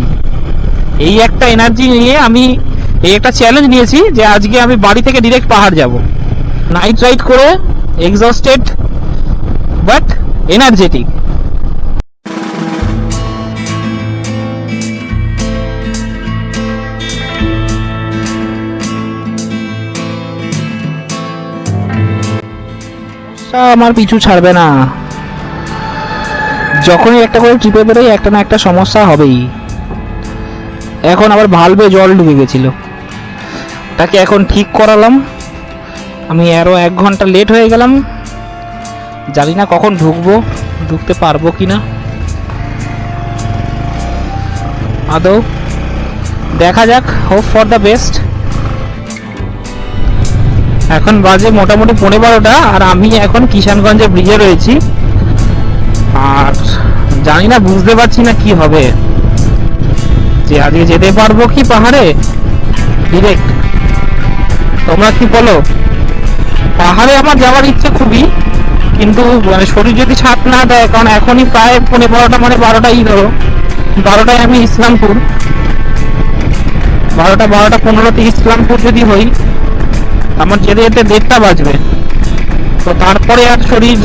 এই একটা এনার্জি নিয়ে আমি এই একটা চ্যালেঞ্জ নিয়েছি যে আজকে আমি বাড়ি থেকে ডিরেক্ট পাহাড় যাব, নাইট রাইড করে, এক্সস্টেড বাট এনার্জেটিক। আমার পিছু ছাড়বে না, যখনই একটা করে ট্রিপে বেরোই একটা না একটা সমস্যা হবেই। এখন আবার ভালভে জল ঢুকে গেছিল, তাকে এখন ঠিক করালাম। আমি আরও 1 ঘন্টা লেট হয়ে গেলাম, জানি না কখন ঢুকবো, ঢুকতে পারবো কি না আদৌ, দেখা যাক, হোপ ফর দ্য বেস্ট। এখন বাজে মোটামুটি 12:15, আর আমি এখন কিষানগঞ্জে ব্রিজে রয়েছি, আর জানি না, বুঝতে পারছি না কি হবে, যে আজকে যেতে পারবো কি পাহাড়ে ডিরেক্ট। তোমরা কি বলো? পাহাড়ে আমার যাওয়ার ইচ্ছে খুবই, কিন্তু মানে শরীর যদি ছাড় না দেয়, কারণ এখনই প্রায় 12:15, মানে 12টাই ধরো, 12টায় আমি ইসলামপুর, 12:15 ইসলামপুর যদি হই, আমার যেতে যেতে 1:30 বাজবে। তো তারপরে আর শরীর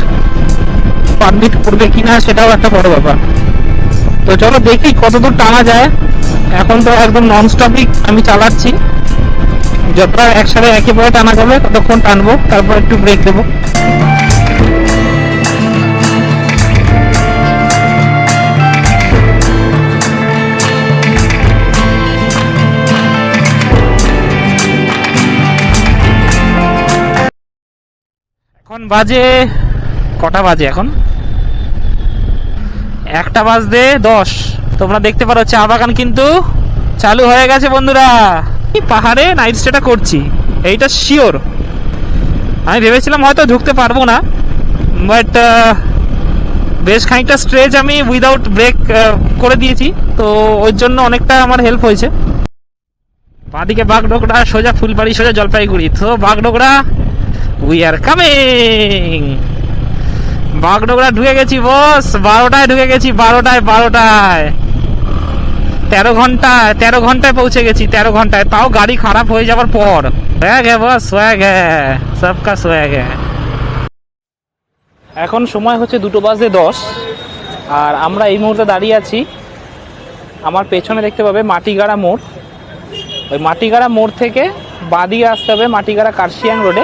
পারমিট করবে কিনা সেটাও একটা বড় ব্যাপার। তো চলো দেখি কতদূর টানা যায়। এখন তো একদম নন স্টপই আমি চালাচ্ছি, যতটা একসাথে একেবারে টানা যাবে ততক্ষণ টানবো, তারপর একটু ব্রেক দেবো। এখন বাজে কটা বাজে, এখন 1:10। তোমরা দেখতে পারো চা বাগান কিন্তু চালু হয়ে গেছে বন্ধুরা। পাহাড়ে নাইট স্টেটা করছি, এইটা শিওর। আমি ভেবেছিলাম হয়তো ঢুকতে পারবো না, বাট বেশ খানিকটা স্ট্রেচ আমি উইদাউট ব্রেক করে দিয়েছি, তো ওর জন্য অনেকটা আমার হেল্প হয়েছে। বাঁদিকে বাগডোগরা, সোজা ফুলবাড়ি, সোজা জলপাইগুড়ি। তো Bagdogra, we are coming. Bagdogra ঢুকে গেছি বস, 12টায় ঢুকে গেছি, 12টায় 13 ঘন্টায় পৌঁছে গেছি, 13 ঘন্টায়, তাও গাড়ি খারাপ হয়ে যাওয়ার পর। সোয়াগ হ্যাঁ বস, সোয়াগ হ্যাঁ, সবকা সোয়াগ হ্যাঁ। এখন সময় হচ্ছে 2:10, আর আমরা এই মুহূর্তে দাঁড়িয়ে আছি আমার পেছনে দেখতে পাবে মাটিগাড়া মোড়। ওই মাটিগাড়া মোড় থেকে বাঁদিকে আসতে হবে মাটিগাড়া কার্শিয়াং রোডে।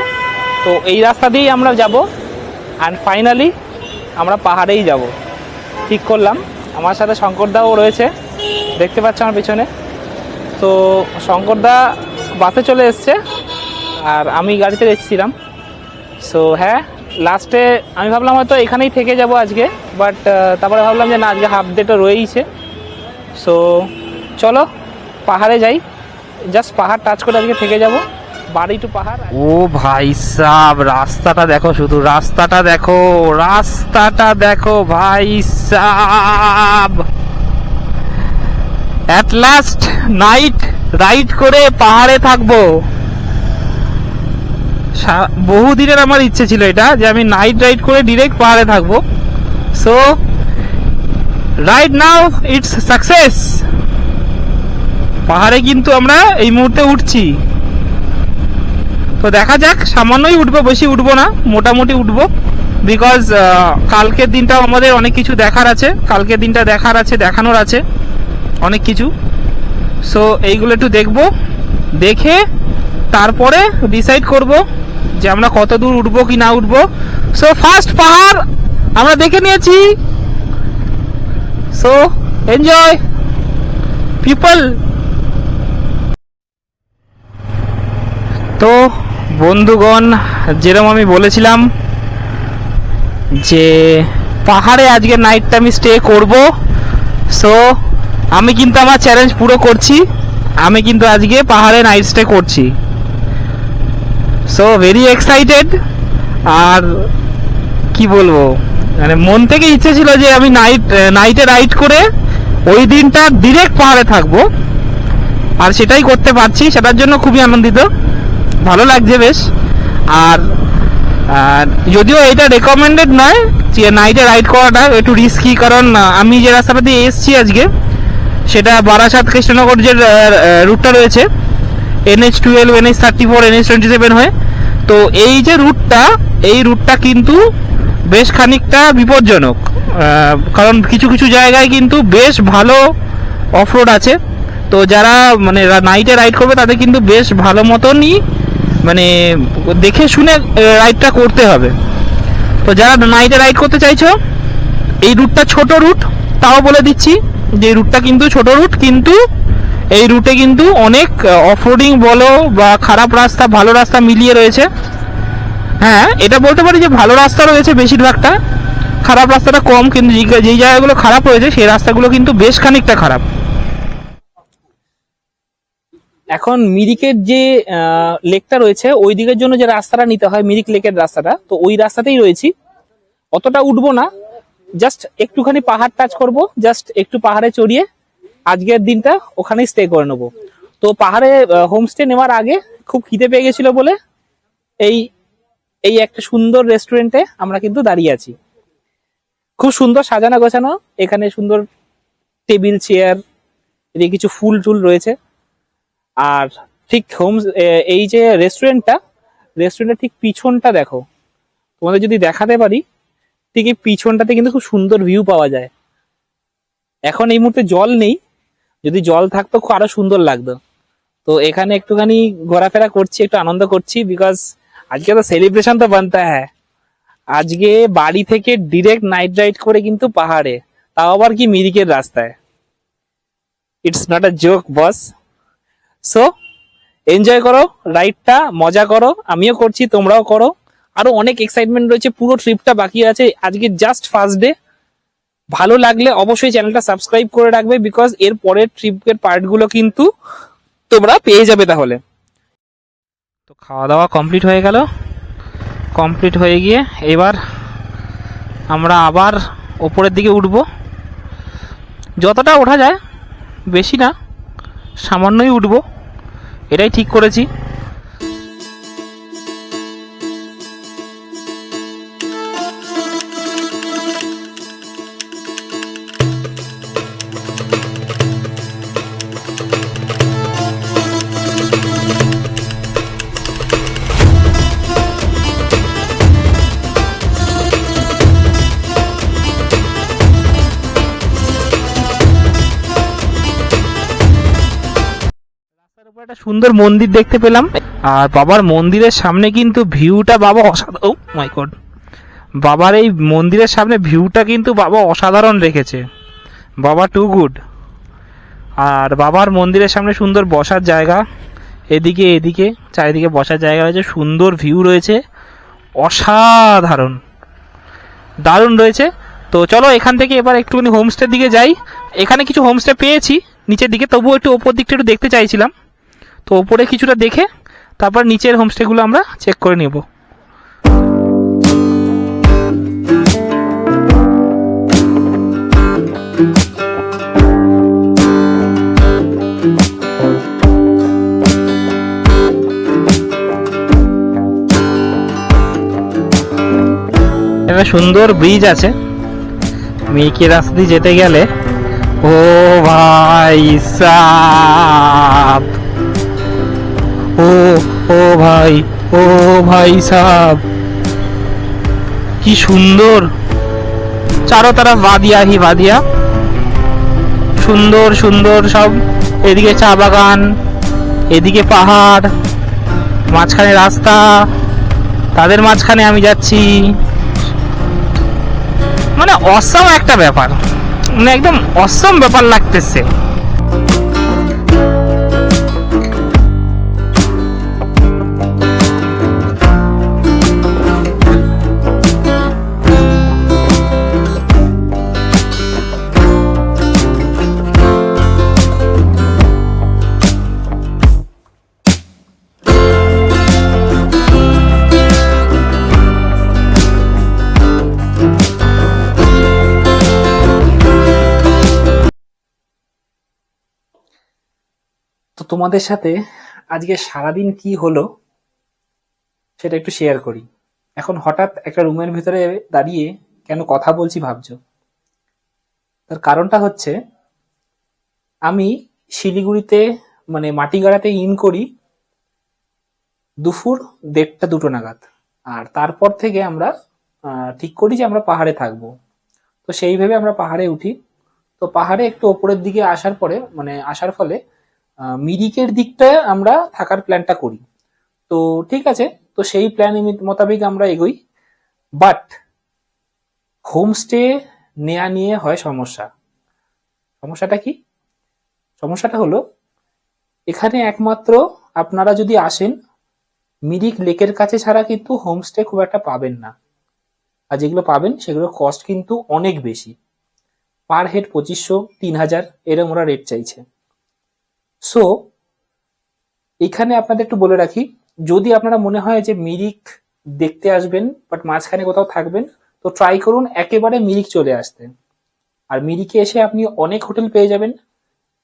তো এই রাস্তা দিয়েই আমরা যাব অ্যান্ড ফাইনালি আমরা পাহাড়েই যাব ঠিক করলাম। আমার সাথে শঙ্করদাও রয়েছে, দেখতে পাচ্ছ আমার পিছনে। তো শঙ্করদা বাসে চলে এসছে আর আমি গাড়িতে এসেছিলাম। সো হ্যাঁ, লাস্টে আমি ভাবলাম হয়তো এখানেই থেকে যাব আজকে, বাট তারপরে ভাবলাম যে না, আজকে হাফ ডেটা রয়েইছে। সো চলো পাহাড়ে যাই, জাস্ট পাহাড় টাচ করে আজকে থেকে যাব, বাড়ি টু পাহাড়। ও ভাই সাব, রাস্তাটা দেখো, শুধু রাস্তাটা দেখো, রাস্তাটা দেখো ভাই sub. At last night ride করে পাহাড়ে থাকবো। বহুদিনের আমার ইচ্ছে ছিল এটা, যে আমি নাইট রাইড করে ডিরেক্ট পাহাড়ে থাকবো। So right now it's success. পাহাড়ে কিন্তু আমরা এই মুহূর্তে উঠছি। তো দেখা যাক, সামান্যই উঠবো, বেশি উঠবো না, মোটামুটি উঠবো। বিকজ কালকের দিনটাও আমাদের অনেক কিছু দেখার আছে, কালকের দিনটা দেখার আছে, দেখানোর আছে অনেক কিছু। সো এইগুলো একটু দেখবো, দেখে তারপরে ডিসাইড করব যে আমরা কত দূর উঠবো কি না উঠবো। সো ফার্স্ট পাহাড় আমরা দেখে নিয়েছি। So enjoy people. তো বন্ধুগণ, যেরকম আমি বলেছিলাম যে পাহাড়ে আজকে নাইটটা আমি স্টে করব। সো আমি কিন্তু আমার চ্যালেঞ্জ পুরো করছি, আমি কিন্তু আজকে পাহাড়ে নাইট স্টে করছি। So very excited. আর কি বলবো, মানে মন থেকে ইচ্ছে ছিল যে আমি নাইটে রাইড করে ওই দিনটা ডিরেক্ট পাহাড়ে থাকবো, আর সেটাই করতে পারছি, সেটার জন্য খুবই আনন্দিত, ভালো লাগছে বেশ। আর যদিও এটা রেকমেন্ডেড নয় যে নাইটে রাইড করাটা, একটু রিস্কি, কারণ আমি যে রাস্তাটা দিয়ে এসেছি আজকে সেটা বারাসাত কৃষ্ণনগর যে রুটটা রয়েছে, NH12, NH34, NH27 হয়ে। তো এই যে রুটটা, এই রুটটা কিন্তু বেশ খানিকটা বিপজ্জনক, কারণ কিছু কিছু জায়গায় কিন্তু বেশ ভালো অফরোড আছে। তো যারা মানে নাইটে রাইড করবে তাদের কিন্তু বেশ ভালো মতনই মানে দেখে শুনে রাইডটা করতে হবে। তো যারা নাইটে রাইড করতে চাইছো, এই রুটটা ছোট রুট, তাও বলে দিচ্ছি যে এই রুটটা কিন্তু ছোট রুট, কিন্তু এই রুটে কিন্তু অনেক অফরোডিং বলো বা খারাপ রাস্তা ভালো রাস্তা মিলিয়ে রয়েছে। হ্যাঁ, এটা বলতে পারি যে ভালো রাস্তা রয়েছে বেশিরভাগটা, খারাপ রাস্তাটা কম, কিন্তু যেই জায়গাগুলো খারাপ রয়েছে সেই রাস্তাগুলো কিন্তু বেশ খানিকটা খারাপ। এখন মিরিকের যে লেকটা রয়েছে ওই দিকের জন্য যে রাস্তাটা নিতে হয়, মিরিক লেকের রাস্তাটা, তো ওই রাস্তাতেই রয়েছি। অতটা উঠবো না, জাস্ট একটুখানি পাহাড় টাচ করব, জাস্ট একটু পাহাড়ে চড়িয়ে আজকের দিনটা ওখানেই স্টে করে নেবো। তো পাহাড়ে হোমস্টে নেওয়ার আগে খুব খিদে পেয়ে গেছিল বলে এই একটা সুন্দর রেস্টুরেন্টে আমরা কিন্তু দাঁড়িয়ে আছি। খুব সুন্দর সাজানো গোছানো, এখানে সুন্দর টেবিল চেয়ার, এদিকে কিছু ফুল টুল রয়েছে। আর ঠিক এই যে রেস্টুরেন্টের ঠিক পিছনটা দেখো, তোমাদের যদি দেখাতে পারি, ঠিক এই পিছনটাতে কিন্তু খুব সুন্দর ভিউ পাওয়া যায়। এখন এই মুহূর্তে জল নেই, যদি জল থাকতো খুব আরো সুন্দর লাগতো। তো এখানে একটুখানি ঘোরাফেরা করছি, একটু আনন্দ করছি, বিকজ আজকে তো সেলিব্রেশন তো বানতে হ্যাঁ। আজকে বাড়ি থেকে ডিরেক্ট নাইট রাইড করে কিন্তু পাহাড়ে, তাও আবার কি মিরিকের রাস্তায়। It's not a joke boss. So enjoy করো রাইডটা, মজা করো, আমিও করছি, তোমরাও করো। আরো অনেক এক্সাইটমেন্ট রয়েছে, পুরো ট্রিপটা বাকি আছে, আজকে জাস্ট ফার্স্ট ডে। ভালো লাগলে অবশ্যই চ্যানেলটা সাবস্ক্রাইব করে রাখবে, বিকজ এর পরের ট্রিপের পার্টগুলো কিন্তু তোমরা পেয়ে যাবে। তাহলে তো খাওয়া দাওয়া কমপ্লিট হয়ে গেল, কমপ্লিট হয়ে গিয়ে এবার আমরা আবার ওপরের দিকে উঠব। যতটা ওঠা যায়, বেশি না, সামান্যই উঠব, এটাই ঠিক করেছি। একটা সুন্দর মন্দির দেখতে পেলাম, আর বাবার মন্দিরের সামনে কিন্তু ভিউটা বাবা অসাধারণ। ও মাই গড, বাবার এই মন্দিরের সামনে ভিউটা কিন্তু বাবা অসাধারণ রেখেছে, বাবা টু গুড। আর বাবার মন্দিরের সামনে সুন্দর বসার জায়গা, এদিকে এদিকে চারিদিকে বসার জায়গা রয়েছে, সুন্দর ভিউ রয়েছে, অসাধারণ দারুণ রয়েছে। তো চলো এখান থেকে এবার একটুখানি হোমস্টের দিকে যাই। এখানে কিছু হোমস্টে পেয়েছি নিচের দিকে, তবুও একটু ওপর দিকটা একটু দেখতে চাইছিলাম। তো ওপরে কিছুটা দেখে তারপর নিচের হোমস্টেগুলো আমরা চেক করে নেব। একটা সুন্দর ব্রিজ আছে, মেয়েকে রাস্তা দিয়ে যেতে গেলে ও ভাই সাব, ও ভাই সাব, কি সুন্দর চারো তরফ বাদিয়া হি বাদিয়া, সুন্দর সুন্দর সব। এদিকে চা বাগান, এদিকে পাহাড়, মাঝখানে রাস্তা, তাদের মাঝখানে আমি যাচ্ছি। মানে অসম একটা ব্যাপার, মানে একদম অসম ব্যাপার লাগতেছে। তো তোমাদের সাথে আজকে সারাদিন কি হলো সেটা একটু শেয়ার করি। এখন হঠাৎ একটা রুমের ভিতরে দাঁড়িয়ে কেন কথা বলছি ভাবছো? তার কারণটা হচ্ছে, আমি শিলিগুড়িতে মানে মাটিগাড়াতে ইন করি দুপুর 1:30-2 নাগাদ। আর তারপর থেকে আমরা ঠিক করি যে আমরা পাহাড়ে থাকবো। তো সেই ভেবে আমরা পাহাড়ে উঠি। তো পাহাড়ে একটু ওপরের দিকে আসার পরে মানে আসার ফলে মিরিকের দিকটায় আমরা থাকার প্ল্যানটা করি। তো ঠিক আছে, তো সেই প্ল্যান মোতাবেক আমরা এগোই। বাট হোমস্টে নেয়া নিয়ে হয় সমস্যা। সমস্যাটা কি? সমস্যাটা হলো, এখানে একমাত্র আপনারা যদি আসেন মিরিক লেকের কাছে ছাড়া কিন্তু হোমস্টে খুব একটা পাবেন না। আর যেগুলো পাবেন সেগুলোর কস্ট কিন্তু অনেক বেশি, পার হেড 2500-3000 এরকম ওরা রেট চাইছে। সো এখানে আপনাদের একটু বলে রাখি, যদি আপনারা মনে হয় যে মিরিক দেখতে আসবেন বাট মাঝখানে কোথাও থাকবেন, তো ট্রাই করুন একেবারে মিরিক চলে আসতে। আর মিরিকে এসে আপনি অনেক হোটেল পেয়ে যাবেন।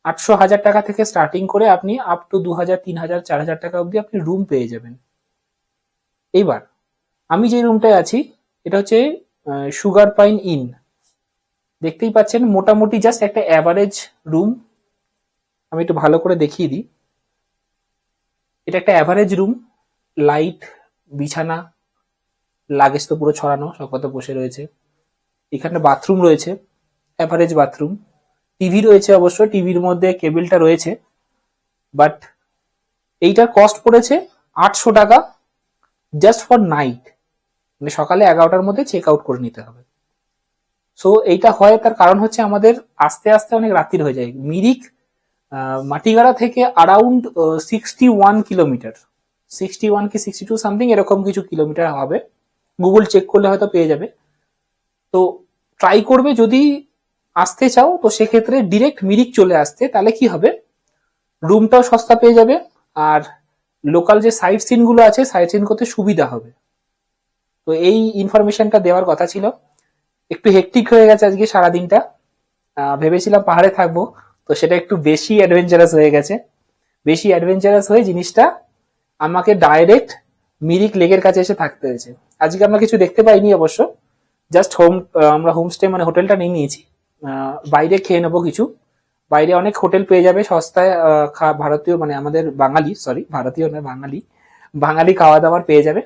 800-1000 টাকা থেকে স্টার্টিং করে আপনি আপ টু 2000-3000-4000 টাকা অবধি আপনি রুম পেয়ে যাবেন। এইবার আমি যে রুমটায় আছি এটা হচ্ছে সুগার পাইন ইন। দেখতেই পাচ্ছেন মোটামুটি জাস্ট একটা অ্যাভারেজ রুম। আমি একটু ভালো করে দেখিয়ে দিই। এটা একটা অ্যাভারেজ রুম, লাইট, বিছানা, লাগেজ তো পুরো ছড়ানো, সব কথা বসে রয়েছে। এখানে বাথরুম রয়েছে, অ্যাভারেজ বাথরুম। টিভি রয়েছে, অবশ্য টিভির মধ্যে কেবলটা রয়েছে। বাট এইটার কস্ট পড়েছে 800 টাকা জাস্ট ফর নাইট, মানে সকালে 11টার মধ্যে চেক আউট করে নিতে হবে। সো এইটা হয়, তার কারণ হচ্ছে আমাদের আস্তে আস্তে অনেক রাত্রির হয়ে যায়। মিরিক মাটিগাড়া থেকে অ্যারাউন্ড 61 কিলোমিটার, 61 কি 62 সামথিং এরকম কিছু কিলোমিটার হবে। গুগল চেক করলে হয়তো পেয়ে যাবে। তো ট্রাই করবে যদি আসতে চাও, তো সেক্ষেত্রে ডিরেক্ট মিরিক চলে আসতে, তাহলে কি হবে, রুমটাও সস্তা পেয়ে যাবে আর লোকাল যে সাইট সিন গুলো আছে সাইট সিন করতে সুবিধা হবে। তো এই ইনফরমেশনটা দেওয়ার কথা ছিল। একটু হেকটিক হয়ে গেছে আজকে সারাদিনটা। ভেবেছিলাম পাহাড়ে থাকবো, তো সেটা একটু বেশি অ্যাডভেঞ্চারাস হয়ে গেছে। বেশি অ্যাডভেঞ্চারাস হয়ে জিনিসটা আমাকে ডাইরেক্ট মিরিক লেকের কাছে এসে থাকতে হয়েছে। আজকে আমরা কিছু দেখতে পাইনি অবশ্য, জাস্ট আমরা হোমস্টে মানে হোটেলটা নিয়ে নিয়েছি। বাইরে খেয়ে নেবো কিছু, বাইরে অনেক হোটেল পেয়ে যাবে সস্তায়। ভারতীয় মানে আমাদের বাঙালি, সরি ভারতীয় নয়, বাঙালি খাওয়া দাওয়ার পেয়ে যাবে।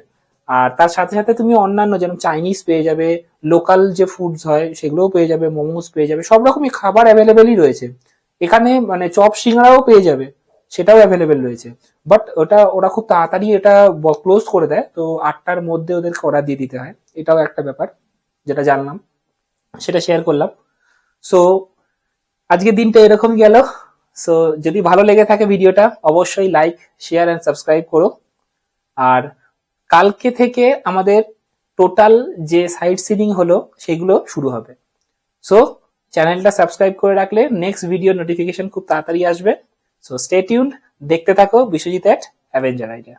আর তার সাথে সাথে তুমি অন্যান্য যেমন চাইনিজ পেয়ে যাবে, লোকাল যে ফুডস হয় সেগুলোও পেয়ে যাবে, মোমোস পেয়ে যাবে, সব রকমই খাবার অ্যাভেলেবেলই রয়েছে এখানে। মানে চপ সিঙ্গারাও পেয়ে যাবে, সেটাও অ্যাভেলেবেল রয়েছে। বাট ওরা খুব তাড়াতাড়ি এটা ক্লোজ করে দেয়, তো 8টার মধ্যে ওদেরকে অর্ডার দিয়ে দিতে হয়। এটাও একটা ব্যাপার যেটা জানলাম, সেটা শেয়ার করলাম। সো আজকের দিনটা এরকম গেল। সো যদি ভালো লেগে থাকে ভিডিওটা, অবশ্যই লাইক, শেয়ার এন্ড সাবস্ক্রাইব করো। আর কালকে থেকে আমাদের টোটাল যে সাইট সিনিং হলো সেগুলো শুরু হবে। সো চ্যানেলটা সাবস্ক্রাইব করে রাখলে নেক্সট ভিডিও নোটিফিকেশন খুব তাড়াতাড়ি আসবে। সো স্টে টিউনড, দেখতে থাকো বিশ্বজিৎ অ্যাট অ্যাভেঞ্জার আইডিয়া।